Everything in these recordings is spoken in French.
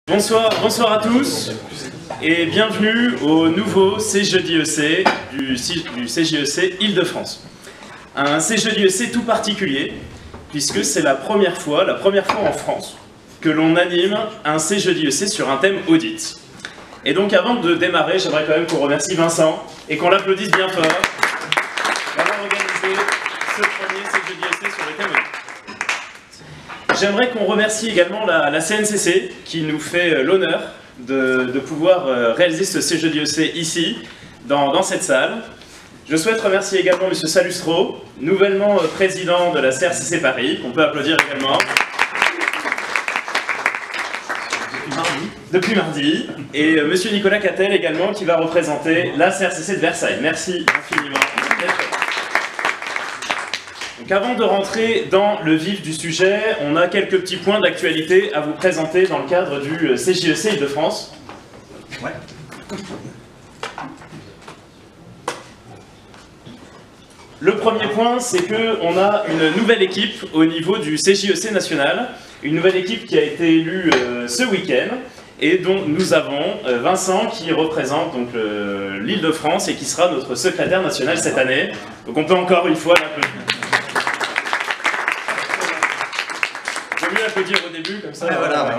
Bonsoir à tous et bienvenue au nouveau CJEC du CJEC Île-de-France. Un CJEC tout particulier puisque c'est la première fois en France que l'on anime un CJEC sur un thème audit. Et donc avant de démarrer, j'aimerais quand même qu'on remercie Vincent et qu'on l'applaudisse bien fort d'avoir organisé ce premier CJEC sur le thème audit. J'aimerais qu'on remercie également la CNCC qui nous fait l'honneur de pouvoir réaliser ce CJEC ici, dans cette salle. Je souhaite remercier également M. Salustro, nouvellement président de la CRCC Paris, qu'on peut applaudir également. Depuis mardi. Et M. Nicolas Cattel également qui va représenter la CRCC de Versailles. Merci infiniment. Donc avant de rentrer dans le vif du sujet, on a quelques petits points d'actualité à vous présenter dans le cadre du CJEC Île-de-France. Ouais. Le premier point, c'est qu'on a une nouvelle équipe au niveau du CJEC national, une nouvelle équipe qui a été élue ce week-end et dont nous avons Vincent qui représente donc l'Île-de-France et qui sera notre secrétaire national cette année. Donc on peut encore une fois l'applaudir. Dire au début, comme ça, voilà.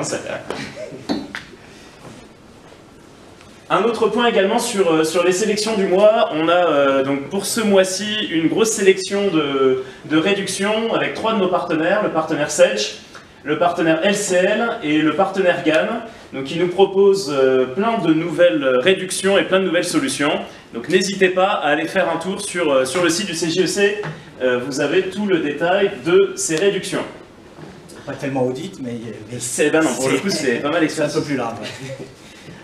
Un autre point également sur les sélections du mois. On a donc pour ce mois-ci une grosse sélection de réductions avec 3 de nos partenaires, le partenaire Selch, le partenaire LCL et le partenaire GAN, donc qui nous proposent plein de nouvelles réductions et plein de nouvelles solutions. Donc n'hésitez pas à aller faire un tour sur le site du CJEC, vous avez tout le détail de ces réductions. Pas tellement audit, mais ben non, pour le coup, c'est pas mal expertise. C'est un peu plus large.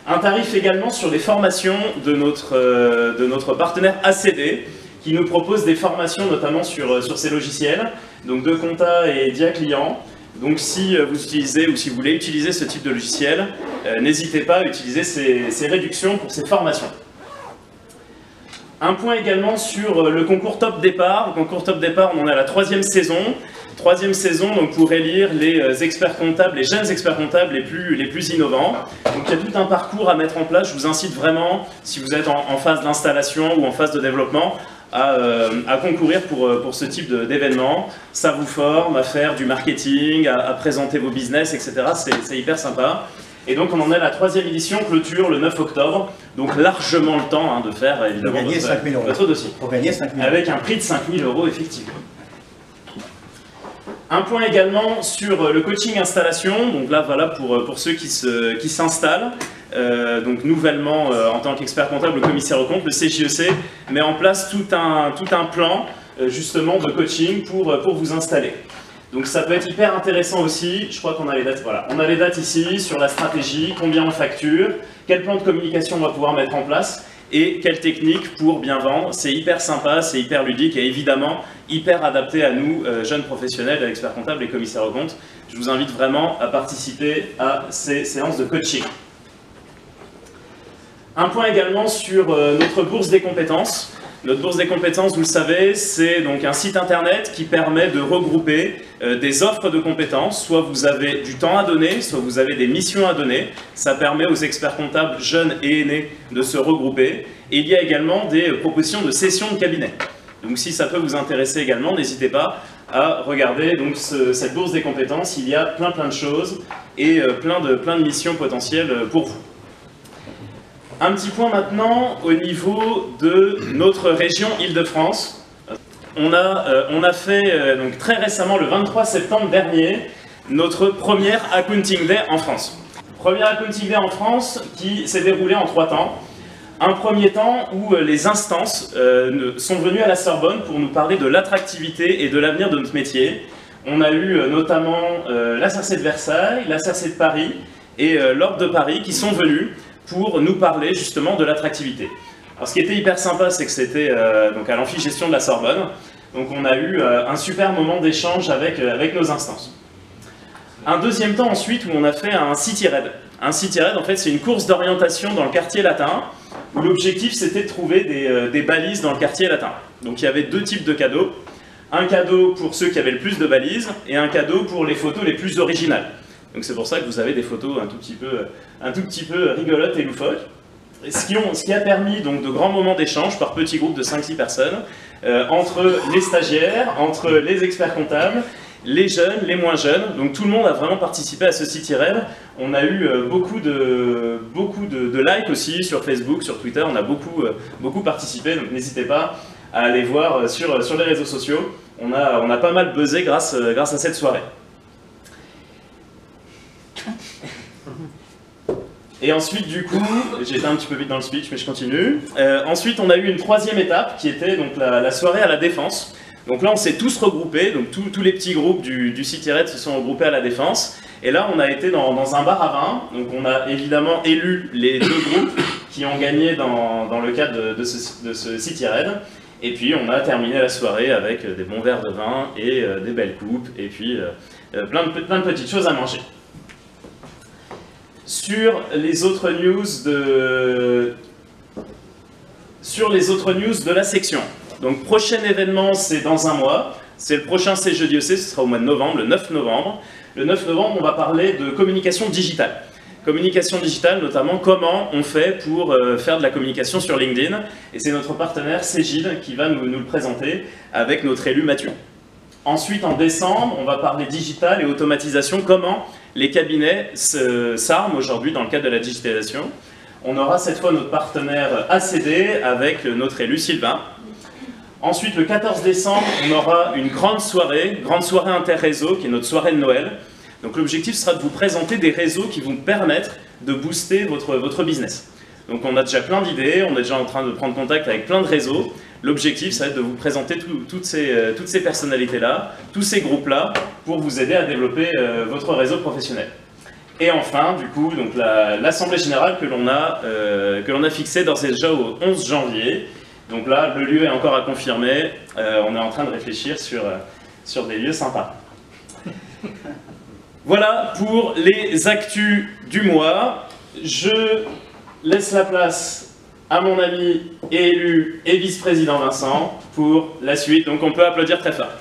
Un tarif également sur les formations de notre partenaire ACD, qui nous propose des formations notamment sur ces logiciels, donc de compta et d'IA client. Donc si vous utilisez ou si vous voulez utiliser ce type de logiciel, n'hésitez pas à utiliser ces réductions pour ces formations. Un point également sur le concours Top Départ. Le concours Top Départ, on en est à la 3e saison. 3e saison donc pour élire les experts comptables, les jeunes experts comptables les plus innovants. Donc il y a tout un parcours à mettre en place. Je vous incite vraiment, si vous êtes en phase d'installation ou en phase de développement, à concourir pour ce type d'événement. Ça vous forme à faire du marketing, à présenter vos business, etc. C'est hyper sympa. Et donc on en est à la 3e édition, clôture le 9 octobre. Donc largement le temps de faire évidemment votre dossier. Pour gagner 5 000 €. Avec un prix de 5 000 € effectivement. Un point également sur le coaching installation, donc là voilà pour ceux qui s'installent, donc nouvellement en tant qu'expert comptable, le commissaire aux comptes, le CJEC met en place tout un plan justement de coaching pour vous installer. Donc ça peut être hyper intéressant aussi, je crois qu'on a les dates, voilà, on a les dates ici sur la stratégie, combien on facture, quel plan de communication on va pouvoir mettre en place, et quelle technique pour bien vendre. C'est hyper sympa, c'est hyper ludique et évidemment hyper adapté à nous, jeunes professionnels, experts comptables et commissaires aux comptes. Je vous invite vraiment à participer à ces séances de coaching. Un point également sur notre bourse des compétences. Notre bourse des compétences, vous le savez, c'est donc un site internet qui permet de regrouper des offres de compétences. Soit vous avez du temps à donner, soit vous avez des missions à donner. Ça permet aux experts comptables jeunes et aînés de se regrouper. Et il y a également des propositions de sessions de cabinet. Donc si ça peut vous intéresser également, n'hésitez pas à regarder donc, cette bourse des compétences. Il y a plein de choses et plein de missions potentielles pour vous. Un petit point maintenant au niveau de notre région Île-de-France. On a fait donc très récemment, le 23 septembre dernier, notre première Accounting Day en France. Première Accounting Day en France qui s'est déroulée en 3 temps. Un premier temps où les instances sont venues à la Sorbonne pour nous parler de l'attractivité et de l'avenir de notre métier. On a eu notamment la CRC de Versailles, la CRC de Paris et l'Ordre de Paris qui sont venus pour nous parler justement de l'attractivité. Alors ce qui était hyper sympa, c'est que c'était donc à l'amphi-gestion de la Sorbonne. Donc on a eu un super moment d'échange avec nos instances. Un deuxième temps ensuite où on a fait un City Raid. Un City Raid, en fait, c'est une course d'orientation dans le quartier latin où l'objectif c'était de trouver des balises dans le quartier latin. Donc il y avait 2 types de cadeaux. Un cadeau pour ceux qui avaient le plus de balises et un cadeau pour les photos les plus originales. Donc c'est pour ça que vous avez des photos un tout petit peu rigolotes et loufoques. Ce qui a permis donc de grands moments d'échange par petits groupes de 5-6 personnes, entre les stagiaires, entre les experts comptables, les jeunes, les moins jeunes. Donc tout le monde a vraiment participé à ce City Rêve. On a eu beaucoup de likes aussi sur Facebook, sur Twitter. On a beaucoup participé, donc n'hésitez pas à aller voir sur les réseaux sociaux. On a pas mal buzzé grâce à cette soirée. Et ensuite, du coup, j'ai été un petit peu vite dans le speech, mais je continue. Ensuite, on a eu une troisième étape qui était donc la soirée à la Défense. Donc là, on s'est tous regroupés, donc tous les petits groupes du City Rêve se sont regroupés à la Défense. Et là, on a été dans un bar à vin. Donc on a évidemment élu les 2 groupes qui ont gagné dans le cadre de ce City Rêve. Et puis on a terminé la soirée avec des bons verres de vin et des belles coupes, et puis plein de petites choses à manger. Sur les autres news de la section. Donc prochain événement, c'est dans un mois. C'est le prochain CGEC, ce sera au mois de novembre, le 9 novembre. Le 9 novembre, on va parler de communication digitale. Communication digitale, notamment comment on fait pour faire de la communication sur LinkedIn. Et c'est notre partenaire Cégide qui va nous le présenter avec notre élu Mathieu. Ensuite, en décembre, on va parler digital et automatisation, comment les cabinets s'arment aujourd'hui dans le cadre de la digitalisation. On aura cette fois notre partenaire ACD avec notre élu Sylvain. Ensuite, le 14 décembre, on aura une grande soirée interréseau, qui est notre soirée de Noël. Donc l'objectif sera de vous présenter des réseaux qui vont permettre de booster votre business. Donc on a déjà plein d'idées, on est déjà en train de prendre contact avec plein de réseaux. L'objectif, ça va être de vous présenter toutes ces personnalités-là, tous ces groupes-là, pour vous aider à développer votre réseau professionnel. Et enfin, du coup, donc l'Assemblée Générale que l'on a fixée d'ores et déjà au 11 janvier. Donc là, le lieu est encore à confirmer. On est en train de réfléchir sur des lieux sympas. Voilà pour les actus du mois. Je laisse la place à mon ami et élu et vice-président Vincent pour la suite. Donc on peut applaudir très fort.